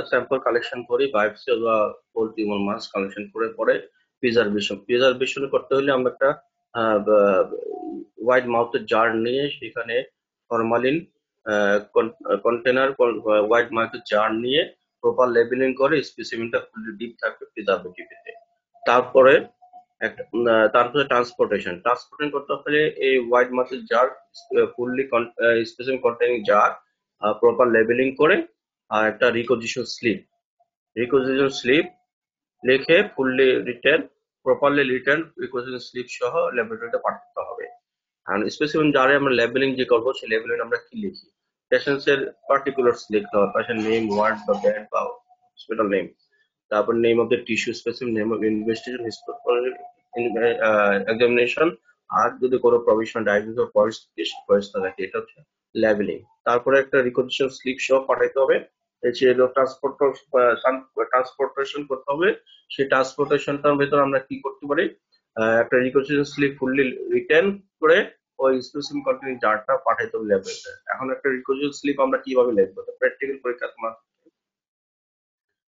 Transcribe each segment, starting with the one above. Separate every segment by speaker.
Speaker 1: Sample collection করি, biopsy বা whole tumour মাস collection করে পরে প্রিজার্ভেশন করতে হলে আমরা একটা ওয়াইড মাউথের জার নিয়ে সেখানে ফরমালিন কন্টেনার ওয়াইড মাউথের জার নিয়ে প্রপার লেবেলিং করে স্পেসিমেনটা ফুললি ডিপ থাকবে প্রিজারভেটিভে। তারপরে তারপরে ট্রান্সপোর্টেশন করতে হলে এই ওয়াইড মাউথের jar fully specimen containing jar proper labelling করে আর একটা রিকোজিশন স্লিপ লিখে fully properly return requisition slip সহ ল্যাবরেটরিতে পাঠাতে হবে। আর স্পেসিমেন জারে আমরা লেবেলিং যে করবো সেই লেবেলিং আমরা কি লিখি, পেশেন্টস এর পার্টিকুলার্স লিখতে হবে, পেশেন্ট নেম, ওয়ার্ড বা ব্যান্ড বা হসপিটাল নেম, তারপর name of the tissue specimen, name of investigation, examination, আর যদি কোনো প্রভিশনাল ডায়াগনোসিস বা পরিস্থিতি থাকে, এটা হচ্ছে লেবেলিং। তারপরে একটা রিকগনিশন স্লিপ সহ পাঠাইতে হবে। ট্রান্সপোর্টেশন করতে হবে। সেই ট্রান্সপোর্টেশনটার ভেতর আমরা কি করতে পারি, একটা রিকগনিশন স্লিপ ফুললি রিটার্ন করে ওই স্পেসিমেন কন্টেনিং জারটা পাঠাইতে হবে ল্যাবরেটরিতে। এখন একটা রিকগনিশন স্লিপ আমরা কিভাবে লিখবো, প্র্যাকটিক্যাল পরীক্ষা তোমার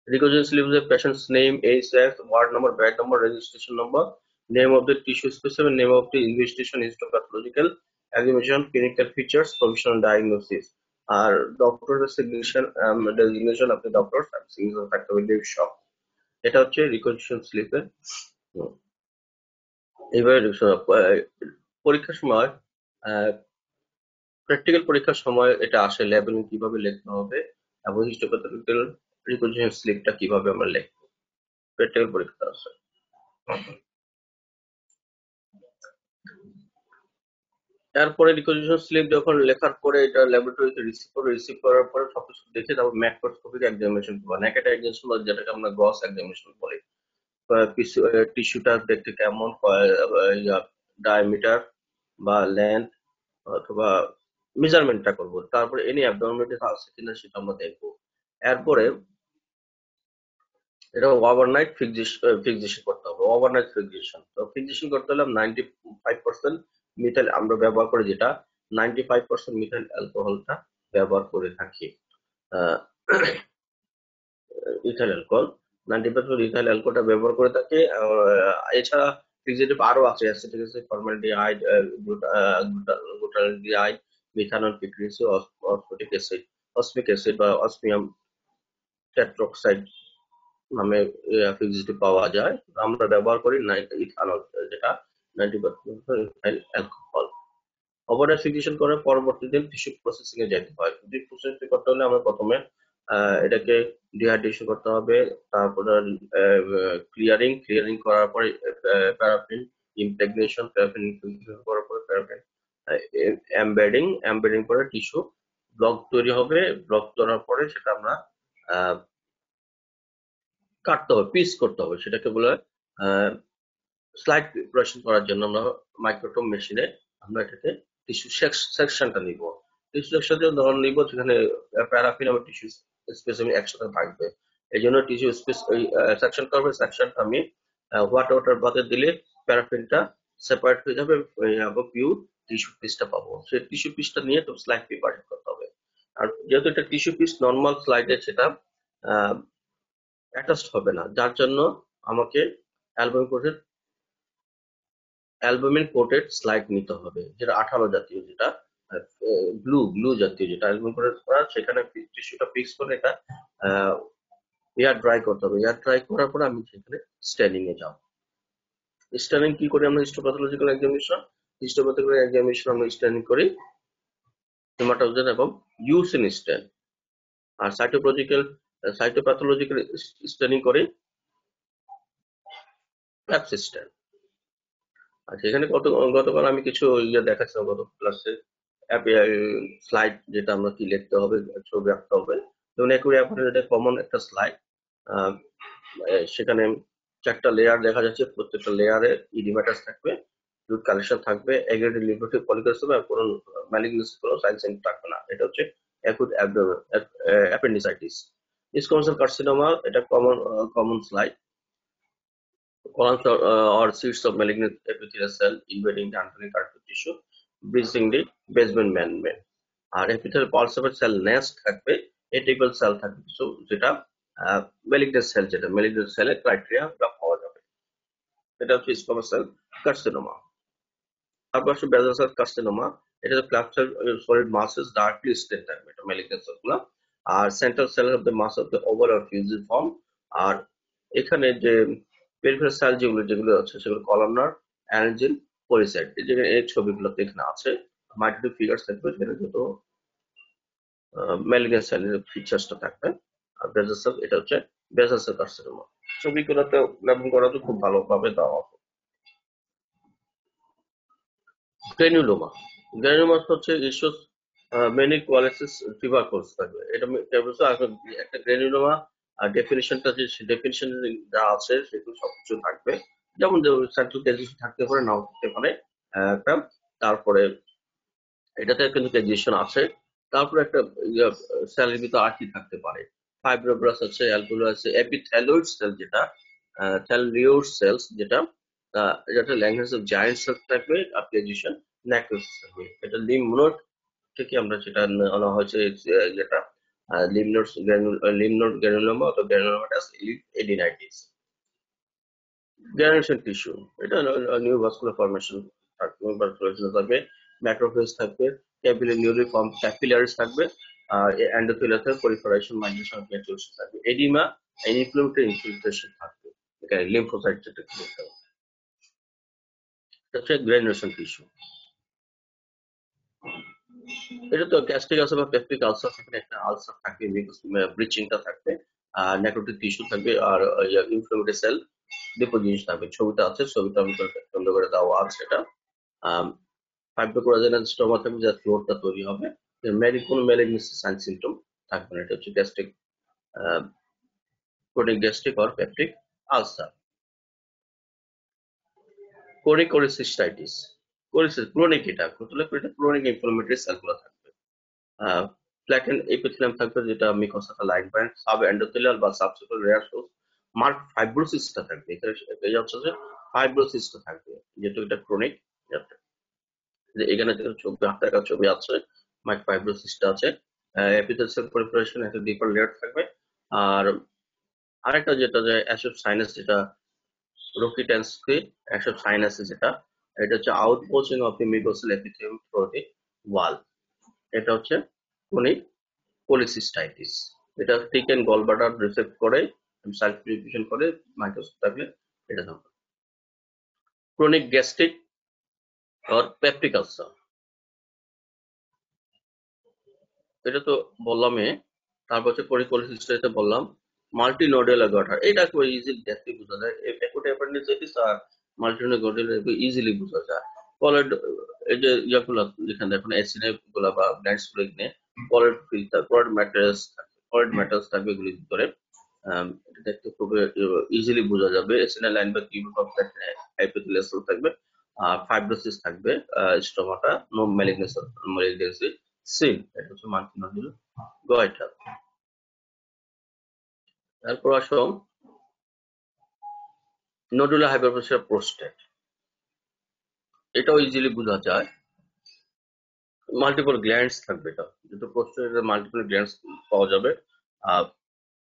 Speaker 1: Requisition slip is a patient's name, age, sex, ward number, bed number, registration number, name of the tissue specimen, name of the investigation, histopathological examination, clinical features, provisional diagnosis. আর doctor designation of the doctor signature থাকতে হবে সব। এটা হচ্ছে recognition স্লিপের। এবারে পরীক্ষার সময় প্র্যাকটিক্যাল পরীক্ষার সময় এটা আসে লেবেলিং কিভাবে লিখতে হবে এবং হিস্টোপ্যাথোলজিক্যাল রিকগনিশন স্লিপটা কিভাবে আমরা লিখবো, প্র্যাকটিক্যাল পরীক্ষা আছে। তারপরে রিকগনিশন স্লিপ যখন লেখার পরে এটা ল্যাবরেটরিতে রিসিভ করার পরে সবকিছু দেখে তারপর ম্যাক্রোস্কোপিক এক্সামিনেশন করবো, নেকেট এক্সামিনেশন যেটাকে আমরা গ্রস এক্সামিনেশন বলি। টিস্যুটা দেখতে কেমন, ডায়ামিটার বা লেন্থ অথবা মেজারমেন্টটা করবো। তারপরে এনি অ্যাবনর্মালিটি আছে কিনা সেটা আমরা দেখবো। এরপরে এটা ওভারনাইট ফিক্সেশন করতে হবে। ওভারনাইট ফিক্সেশন তো ফিক্সেশন করতে হলে 95% মিথাইল আমরা ব্যবহার করে, যেটা 95% মিথাইল অ্যালকোহলটা ব্যবহার করে থাকি। ইথাইল অ্যালকোহল 90% ইথাইল অ্যালকোহলটা ব্যবহার করে থাকি। এছাড়া ফিক্সেটিভ আরো আছে, acetic acid, formaldehyde, glutaraldehyde, methanol, picric, osmic acid বা অসমিয়াম টেট্রোক্সাইড নামে ফিক্সিটি পাওয়া যায়। আমরা ব্যবহার করি ইথানল, যেটা 90% ইথাইল অ্যালকোহল। ওভারনাইট ফিক্সেশন করে পরবর্তী দিন টিস্যু প্রসেসিং এ যেতে হয়। টিস্যু প্রসেসিং করতে হলে আমরা প্রথমে এটাকে ডিহাইড্রেশন করতে হবে, তারপরে ক্লিয়ারিং করার পরে প্যারাফিন ইমপ্রেগনেশন, প্যারাফিন করার পরে প্যারাফিন এমবেডিং করে টিস্যু ব্লক তৈরি হবে। ব্লক তৈরির পরে সেটা আমরা কাটতে হবে, পিস করতে হবে, সেটাকে বলে স্লাইড প্রিপারেশন করার জন্য আমরা মাইক্রোটোম মেশিনে আমরা এটাকে টিস্যু সেকশনটা নিব। টিস্যু সেকশন ধরন নিব যেখানে প্যারাফিন এবং টিস্যু স্পেসিমেন একসাথে থাকবে। এই জন্য টিস্যু সেকশন করবে। সেকশনটা আমি ওয়াটার বাদে দিলে প্যারাফিনটা সেপারেট হয়ে যাবে এবং পিওর টিস্যু পিসটা পাবো। সেই টিস্যু পিসটা নিয়ে তো স্লাইড প্রিপারেশন করতে হবে। আর যেহেতু এটা টিস্যু পিস নর্মাল স্লাইডে সেটা অ্যাটাচড হবে না, যার জন্য আমাকে অ্যালবুমিন কোটেড স্লাইড নিতে হবে, যেটা 18 জাতীয়, যেটা ব্লু জাতীয়, যেটা অ্যালবুমিন কোটেড করা। সেখানে টিস্যুটা ফিক্স করে এটা এয়ার ড্রাই করতে হবে। এয়ার ড্রাই করার পরে আমি সেখানে স্ট্যানিং এ যাব। স্ট্যানিং কি করি আমরা, হিস্টোপ্যাথোলজিক্যাল এক্সামিনেশন আমরা স্ট্যানিং করি হেমাটোজেন এবং ইউসিন স্ট্যান। আর সাইটোপ্যাথোলজিক্যাল স্ট্যানিং করি প্যাপসি স্ট্যান। আচ্ছা, এখানে গতকাল আমি কিছু দেখাচ্ছিলাম গত ক্লাসে স্লাইড, যেটা আমরা কি লিখতে হবে, ছবি আঁকতে হবে। যেমন এটা কমন একটা স্লাইড, সেখানে 4টা লেয়ার দেখা যাচ্ছে, প্রত্যেকটা লেয়ারে ইডিমাটাস থাকবে, রুট কালেকশন থাকবে, এগ্রেগেটেড লিম্ফোসিট পলিসাইট হবে, আর কোনো ম্যালিগনেন্সি কোনো সাইন থাকবে না। এটা হচ্ছে অ্যাকুট অ্যাপেন্ডিসাইটিস। স্কোয়ামাল কার্সিনোমা, এটা common slide. Columns or seeds of malignant epithelial cell invading the underlying cartilage tissue, breaching the basement membrane. আর epithelial pulse cell nest থাকবে, এটিপিক্যাল সেল থাকে কিছু, যেটা ম্যালিগন্যান্ট সেল, যেটা ম্যালিগন্যান্ট সেলের ক্রাইটেরিয়া পাওয়া যাবে। এটা হচ্ছে স্কোয়ামাস সেল কার্সিনোমা। তারপর আসছে বেসাল সেল কার্সিনোমা। এটা cluster solid masses darkly stain থাকবে, এটা ম্যালিগন্যান্ট সেলগুলো। আর central cell of the mass of the over আর ফিউজিফর্ম। আর এখানে যে পেরিফেরাল সেল যেগুলো যেগুলো আছে সেগুলো কলামনার, অ্যারেঞ্জিন, পলিসাইড। এই যে এই ছবিগুলোতে এখানে আছে মাল্টিপল ফিগার্স থাকবে, যেটা যত ম্যালিগন্যান্ট সেলের ফিচার্সটা থাকবে। আর বেসাল সেল, এটা হচ্ছে বেসাল সেল কার্সিনোমা। ছবিগুলোতে লেবল করা তো খুব ভালোভাবে দেওয়া। গ্র্যানুলোমা। গ্র্যানুলোমা হচ্ছে ইস্যুস মেনি কোয়ালিসিস টিউবারকুলোস থাকবে। এটা একটা গ্র্যানুলোমা ডেফিনিশনটা, যে ডেফিনিশন যা আছে সেগুলো সবকিছু থাকবে। যেমন সেন্ট্রাল গ্র্যাজুয়েশন থাকতে পারে, নাও থাকতে পারে একটা। তারপরে এটাতে কিন্তু গ্র্যাজুয়েশন আছে। তারপরে একটা সেলের ভিতরে আর কি থাকতে পারে, ফাইব্রোব্লাস্ট আছে, অ্যালভুলার আছে, এপিথ্যালয়েড সেল যেটা, থ্যালিওড সেলস যেটা, এটা ল্যাঙ্গুয়েজ অফ জায়ান্ট সেল থাকবে। আর গ্র্যাজুয়েশন নেক্রোসিস থাকবে। এটা লিম্ফ নোড থেকে আমরা যেটা আনা হয়েছে, যেটা লিম্ফ নোড গ্র্যানুলোমা অথবা গ্র্যানুলোমাটাস এডিনাইটিস। গ্রানুলেশন টিস্যু, এটা নিউ ভাস্কুলার ফর্মেশন থাকবে, ম্যাক্রোফেজ থাকবে, ক্যাপিলারি নিউলি ফর্ম ক্যাপিলারিস থাকবে, আর এন্ডোথেলিয়াতে পলিফারেশন, মাইগ্রেশন, ম্যাচুরেশন থাকবে, এডিমা, ইনফ্লেমেটরি ইনফিল্ট্রেশন থাকবে। এখানে লিম্ফোসাইট যেটা বলতে হবে, এটা হচ্ছে গ্রানুলেশন টিস্যু। এটা তো গ্যাস্ট্রিক আলসার বা পেপটিক আলসার, সেখানে একটা আলসার থাকবে, ব্লিচিংটা থাকবে, আর নেক্রোটিক টিস্যু থাকবে, আর ইনফ্লেমেটরি সেল ডিপোজিশন থাকবে। ছবিটা আছে, ছবিটা আমি সুন্দর করে দেওয়া আছে। এটা ফাইব্রোকোরাজেনাল স্টোমা থাকবে, যার ফ্লোরটা তৈরি হবে। কোনো ম্যালিগনেন্সি সাইন সিম্পটম থাকবে না। এটা হচ্ছে gastric, chronic gastric or peptic ulcer. Chronic cholecystitis, chronic, এটা ক্রনিক ইনফ্লামেটরি সেলগুলো থাকবে। ফ্ল্যাটেন এপিথেলিয়াম থাকবে, যেটা মিকোসা লাইক ব্যান্ড, সাব এন্ডোথেলিয়াল বা সাবসিকুয়ার রেয়ার সোর্স। মার্ক ফাইব্রোসিসটা থাকবে, এখানে এই হচ্ছে যে ফাইব্রোসিসটা থাকবে, যেহেতু এটা ক্রনিক। এখানে ছবি, হাতের কাছে ছবি আছে, মাইক ফাইব্রোসিসটা আছে। এপিথেলিয়াল সেল proliferation একটা ডিপার লেয়ার থাকবে। আর আরেকটা যেটা যে অ্যাসব সাইনাস, যেটা রোকিটেন্সকি অ্যাসব সাইনাস, যেটা এটা হচ্ছে outpouching of the mucosal epithelium through the wall. এটা হচ্ছে ক্রনিক কোলিসিস্টাইটিস। এটা থিকেন গল ব্লাডার রিসেপ্ট করে, সেলফ প্রিপারেশন করে, মাইক্রোস্কোপ থাকলে এটা থাকবে। Chronic gastric or peptic ulcer, এটা তো বললামই। তারপর হচ্ছে কোলিসিস্টাইটিস বললাম। মাল্টি নোডুলার গটার, এটা খুব ইজিলি দেখতে বোঝা যায়। অ্যাকুট অ্যাপেন্ডিসাইটিস আর মাল্টি নোডুলার ইজিলি বোঝা যায়। কলেড, এই যে ইয়াগুলো যেখানে দেখুন এসিনে গুলা বা গ্ল্যান্ডস গুলো, এখানে কলেড ফিল্টার, কলেড ম্যাটার্স থাকবে এগুলির ভিতরে। এটা দেখতে খুব ইজিলি বোঝা যাবে। এসিনা লাইন বা কিউব অফ এপিথেলিয়াল সেল থাকবে, আর ফাইব্রোসিস থাকবে স্টোমাটা, নো ম্যালিগনেন্সি সিন। এটা হচ্ছে মাল্টি নোডুলার গয়টার। তারপর আসো নোডুলার হাইপারপ্লেসিয়া প্রোস্টেট, এটাও ইজিলি বোঝা যায়। মাল্টিপল গ্ল্যান্ডস থাকবে, এটা যেহেতু প্রোস্টেটে মাল্টিপল গ্ল্যান্ডস পাওয়া যাবে। আর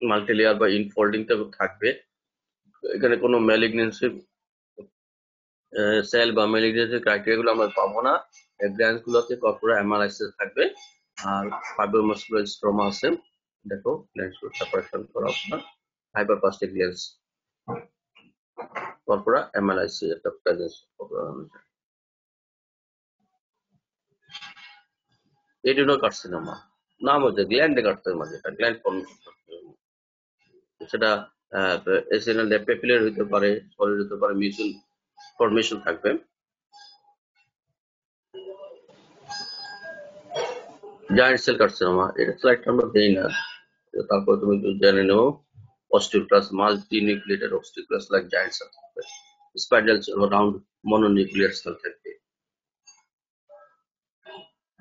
Speaker 1: মাল্টিলেয়ার বা ইনফোল্ডিং থাকবে। এখানে কোনো ম্যালিগনেন্সি সেল বা ম্যালিগনেন্সি ক্রাইটেরিয়া গুলো আমরা পাবো না। গ্ল্যান্ডস গুলোতে কর্পোরা এমআরআইসিস থাকবে। আর ফাইব্রোমাসকুলার স্ট্রোমা আছে, দেখো গ্ল্যান্ডস গুলো সেপারেশন করা আপনার হাইপারপ্লাস্টিক গ্ল্যান্ডস, কর্পোরা এমআরআইসি একটা প্রেজেন্স। এডিনোকার্সিনোমা, নাম হচ্ছে গ্ল্যান্ডে কার্সিনোমা, যেটা গ্ল্যান্ড ফর্মেশন, সেটা এসিনাল পেপিলার হতে পারে, সলিড হতে পারে, মিউচুয়াল ফর্মেশন থাকবে। জায়ান্ট সেল কার্সিনোমা, এটা স্লাইড আমরা দেই না, তারপর তুমি একটু জেনে নেও। Osteoclast, multi nucleated osteoclast like giant cell থাকবে। স্পাইরাল সেল বা রাউন্ড মনোনিউক্লিয়ার সেল থাকবে।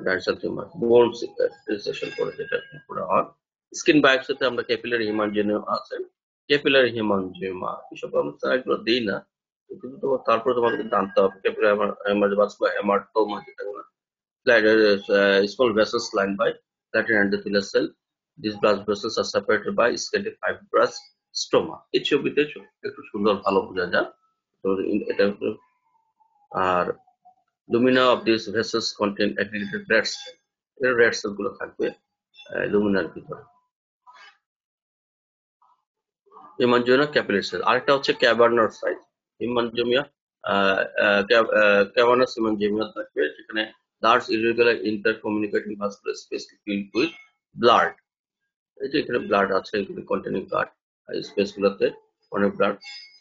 Speaker 1: Giant cell tumour, bone resection করে যেটা করা হয়। স্কিন বায়োপসিতে আমরা ক্যাপিলারি হিমানজিওমা আছে, ক্যাপিলারি হিমানজিওমা, এসব আমরা স্লাইডগুলো দিই না, কিন্তু তারপরে তোমাদেরকে জানতে হবে ক্যাপিলারি হেমাটোমা, যেটা small vessels lined by flattened endothelial cell, These blood vessels are separated by skeletal fibrous stoma. এই ছবিতে একটু সুন্দর ভালো বোঝা যায়। তো এটা আর lumina of these vessels contain aggregated red cells. এর red cell গুলো থাকবে লুমিনার ভিতরে। হেমানজিওমা ক্যাপিলারি সেল, আরেকটা হচ্ছে ক্যাভার্নার সাইট। হেমানজিওমিয়া ক্যাভার্নাস হেমানজিওমিয়া থাকবে, যেখানে large irregular intercommunicating vascular space filled with blood. এই যে এখানে ব্লাড আছে, এগুলি কন্টেনিং ব্লাড, স্পেস গুলোতে অনেক blood.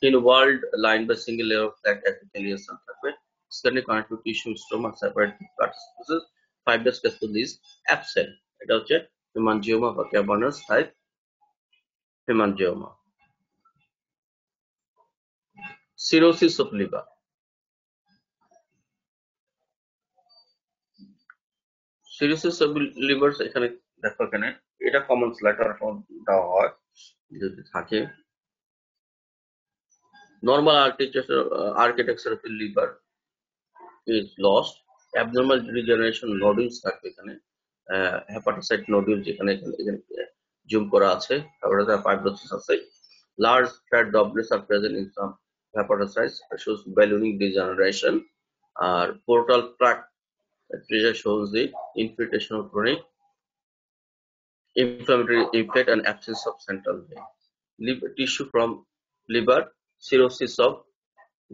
Speaker 1: In world line by single layer of flat epithelial cell থাকবে। Scanning connective tissue stroma separate blood spaces fibrous ক্যাস্টোলিস absent. এটা হচ্ছে হেমানজিওমা বা cavernous type haemangioma. Cirrhosis of liver, cirrhosis of liver এখানে দেখো, এখানে এটা কমন স্লাইড দেওয়া হয় যদি থাকে। Normal architecture of the liver is lost. Abnormal regeneration nodules থাকবে এখানে, হেপাটোসাইট নোডিউল যেখানে এখানে জুম করা আছে, তারপরে ফাইব্রোসিস আছে। Large fat droplets are present in some hepatocytes, shows ballooning degeneration. আর portal plaque pressure shows the infiltration of chronic inflammatory effect and absence of central vein. Liver tissue from liver, cirrhosis of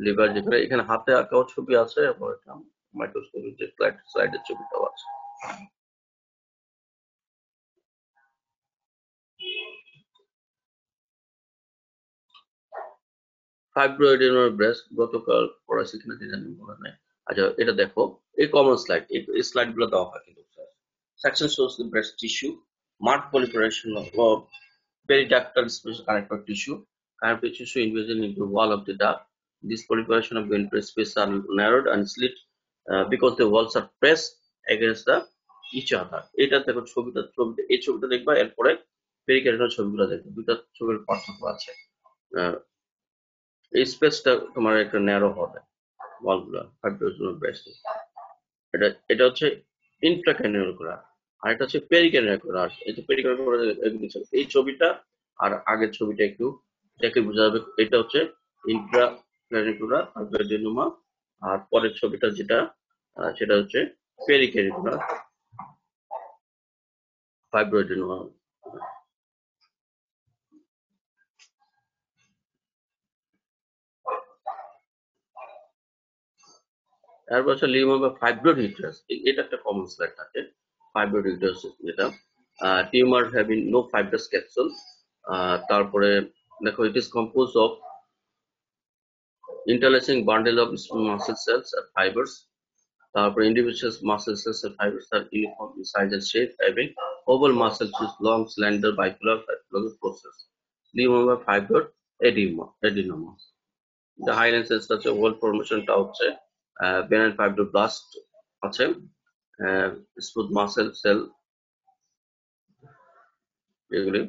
Speaker 1: liver, যেখানে এখানে হাতে আঁকাও ছবি আছে এবং এটা microscopic যে স্লাইডের ছবিটাও আছে। ফাইব্রোএডিনোমার ব্রেস্ট গতকাল পড়াইছি কিনা কি জানি মনে নাই। আচ্ছা, এটা দেখো, এই কমন স্লাইড, এই স্লাইড গুলো দেওয়া হয় কিন্তু। Section shows the breast tissue, marked proliferation of periductal space connective tissue. Connective tissue invasion into wall of the duct. This proliferation of ventrous space are narrowed and slit because the walls are pressed against the each other. এটা দেখো ছবিটা, এই ছবিটা দেখবা, এরপরে পেরিক্যারিনাল ছবিগুলো দেখবে, দুইটা ছবির পার্থক্য আছে। এই স্পেসটা তোমার একটা ন্যারো হবে ওয়ালগুলো ফাইব্রোজেনাল ব্রেস্ট। এটা হচ্ছে ইন্ট্রাক্যানিউলার, আর এটা হচ্ছে পেরিক্যানিউলার। এই যে পেরিক্যানিউলার এই ছবিটা আর আগের ছবিটা একটু দেখে বোঝা যাবে। এটা হচ্ছে ইন্ট্রাক্যানিউলার ফাইব্রোএডিনোমা, আর পরের ছবিটা যেটা সেটা হচ্ছে পেরিক্যানিউলার ফাইব্রোএডিনোমা। তারপর হচ্ছে লিউমা বা ফাইব্রয়েড ইউটেরাস, এটা একটা কমন স্লাইড থাকে। ফাইব্রয়েড ইউটেরাস যেটা tumour having no fibrous capsule. তারপরে দেখো, it is compose of interlacing bundle of small muscle cells and fibers. তারপরে individual muscle cells and fibers are uniform in size and shape, having oval muscle tissue, long, slender, bipolar, fibrous process. Liumoma fibroid adenoma. The highland cells আছে, wall formationটা হচ্ছে benign fibroblast আছে, smooth muscle cell এগুলি।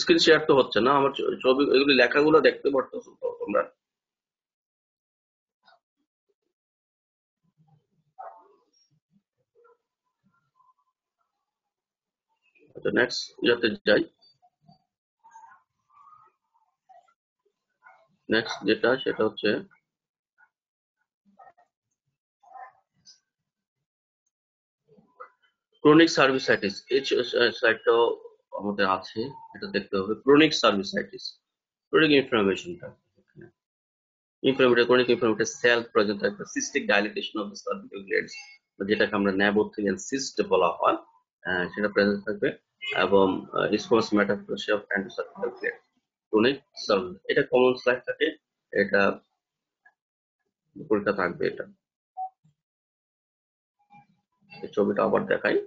Speaker 1: Screen share তো হচ্ছে না আমার, ছবি এগুলি লেখাগুলো দেখতে পারতেছো তো তোমরা? আচ্ছা, নেক্সট ইয়াতে যাই। নেক্সট যেটা সেটা হচ্ছে ক্রনিক সার্ভিসাইটিস। এই সাইটটাও আমাদের আছে, এটা দেখতে হবে। ক্রনিক সার্ভিসাইটিস, ক্রনিক ইনফ্লামেশনটা, ক্রনিক ইনফ্লামেটরি সেল প্রেজেন্ট থাকবে, cystic dilatation of the cervical glands, যেটাকে আমরা ন্যাবোথেলিয়ান সিস্ট বলা হয়, সেটা প্রেজেন্ট থাকবে, এবং squamous metaplasia of endocervical gland. Chronic cervix, এটা কমন স্লাইড থাকে, এটা পরীক্ষা থাকবে। এটা এই ছবিটা আবার দেখাই।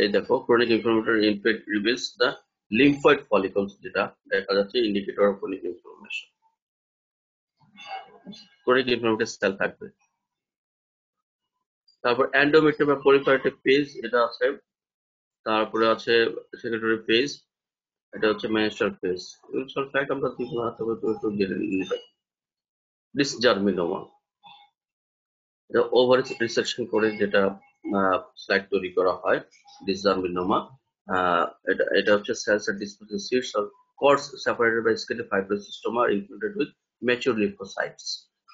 Speaker 1: এই দেখো, chronic inflammatory infect reveals the lymphoid follicles, যেটা দেখা যাচ্ছে indicator of chronic inflammation. Chronic inflammatory cell থাকবে। তারপর এন্ডোমেট্রিয়াম বা পলিফারেটিভ পেজ, এটা আছে। তারপরে আছে সেক্রেটরি পেজ, এটা হচ্ছে মেনস্ট্রাল পেজ। এগুলো ফ্যাক্ট আমরা দিব না, তবে একটু জেনে নিতে। ডিসজার্মিনোমা, ওভার রিসেকশন করে যেটা স্লাইড তৈরি করা হয় ডিসজার্মিনোমা। এটা এটা হচ্ছে সেলস এর disposing sheets or cords separated by skeletal ফাইব্রোসিস্টোমা আর ইনক্লুডেড উইথ ম্যাচিউর লিম্ফোসাইটস।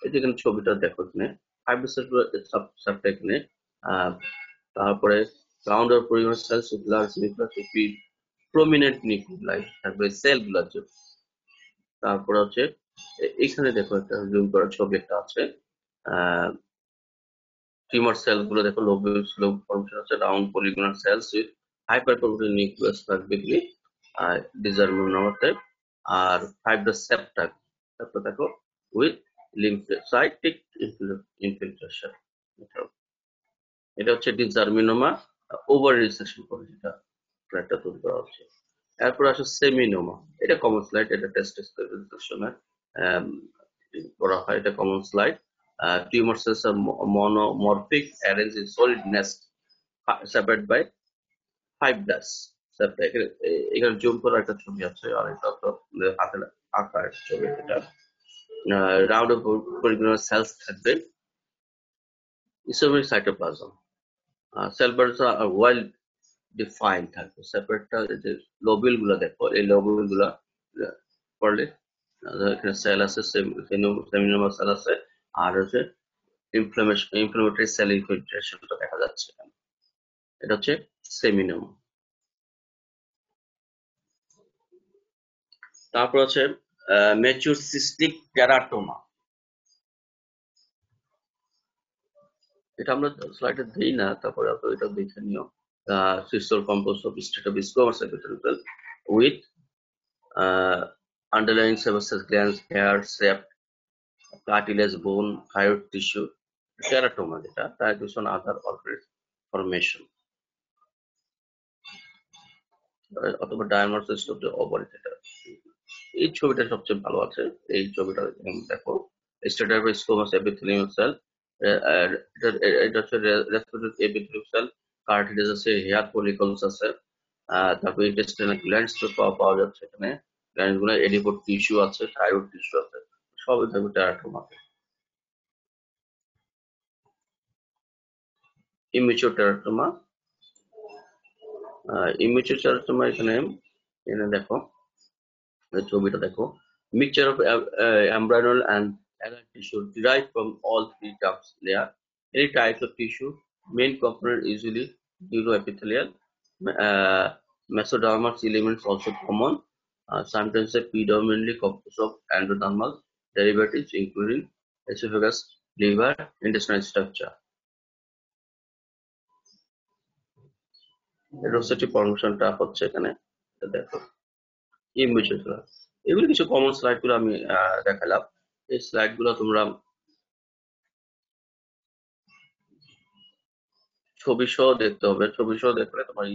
Speaker 1: এই যে এখানে ছবিটা দেখো, এখানে ফাইব্রোসাইট সাবটা এখানে। আহ, তারপরে রাউন্ড অর পরিমাণ cells with large nucleus with prominent nuclei থাকবে সেল গুলার জন্য। তারপরে হচ্ছে এখানে দেখো একটা জুম করা ছবি একটা আছে। টিউমার সেল গুলো দেখো, লোবুলস লোব ফর্মেশন আছে, round polygonal cells with hypertrophic nucleus থাকবে এগুলি ডিজার্মিনোমাতে। আর ফাইব্রাস সেপ্টা সেপ্টা দেখো উইথ লিম্ফোসাইটিক ইনফিল্ট্রেশন। এটা হচ্ছে ডিজার্মিনোমা ওভার রিসেকশন করে যেটা ফ্ল্যাটটা তৈরি করা হচ্ছে। এরপর আসে সেমিনোমা। এটা কমন স্লাইড, এটা টেস্ট সময় করা হয়, এটা common slide. Tumour cells are monomorphic arranged in solid nest separated by fibrous septa। এখানে জুম করা একটা ছবি আছে, আর এটা তো হাতের আঁকা একটা ছবি। এটা রাউন্ড অফ পলিগনাল সেলস থাকবে, isomeric cytoplasm. Cell bodies are well defined থাকবে। সেপারেটটা যে লোবিউল গুলা দেখো, এই লোবিউল গুলা পড়লে এখানে সেল আছে, সেমিনোমা সেল আছে, আর হচ্ছে ইনফ্লামেটরি সেল ইনফিল্ট্রেশনটা দেখা যাচ্ছে এখানে। এটা হচ্ছে সেমিনোমা। তারপর হচ্ছে ম্যাচিউর সিস্টিক টেরাটোমা। এটা আমরা স্লাইডে দিই না, তারপরে আপনারা এটা দেখে নিও। সিস্টার কম্পোজ অফ স্টেটোবিস্কোমাস epithelial with underlying sebaceous glands, hair, sap, cartilage, bone, thyroid tissue, teratoma যেটা digestion other organ formation, অথবা ডায়াগনোসিস অফ দ্য ওভারি যেটা। এই ছবিটা সবচেয়ে ভালো আছে, এই ছবিটা দেখো। স্টেটোবিস্কোমাস এপিথেলিয়াল সেল, এটা হচ্ছে রেসপিরেটরি এপিথেলিয়াল সেল, কার্টিলেজ আছে, হেয়ার ফলিকলস আছে। তারপর ইন্টেস্টাইনাল গ্ল্যান্ডস পাওয়া যাচ্ছে এখানে। গ্ল্যান্ড গুলো এডিপোর টিস্যু আছে, থাইরয়েড টিস্যু আছে, সবই থাকবে টেরাটোমাতে। ইমিউচর টেরাটোমা। ইমিউচর টেরাটোমা এখানে এখানে দেখো, এই ছবিটা দেখো। Mixture of embryonal and allied tissue derived from all three types layer. Any types of tissue, main component usually neuroepithelial, uh, mesodermal elements also common. Sometimes they predominantly composed of endodermal derivatives including esophagus, liver, intestinal structure. এরোসেটি ফর্মেশনটা হচ্ছে এখানে, এটা দেখো ইমিউচর। এগুলো কিছু common slide গুলো আমি দেখালাম। এই স্লাইড গুলো তোমরা ছবি সহ দেখতে হবে, ছবি সহ দেখলে তোমার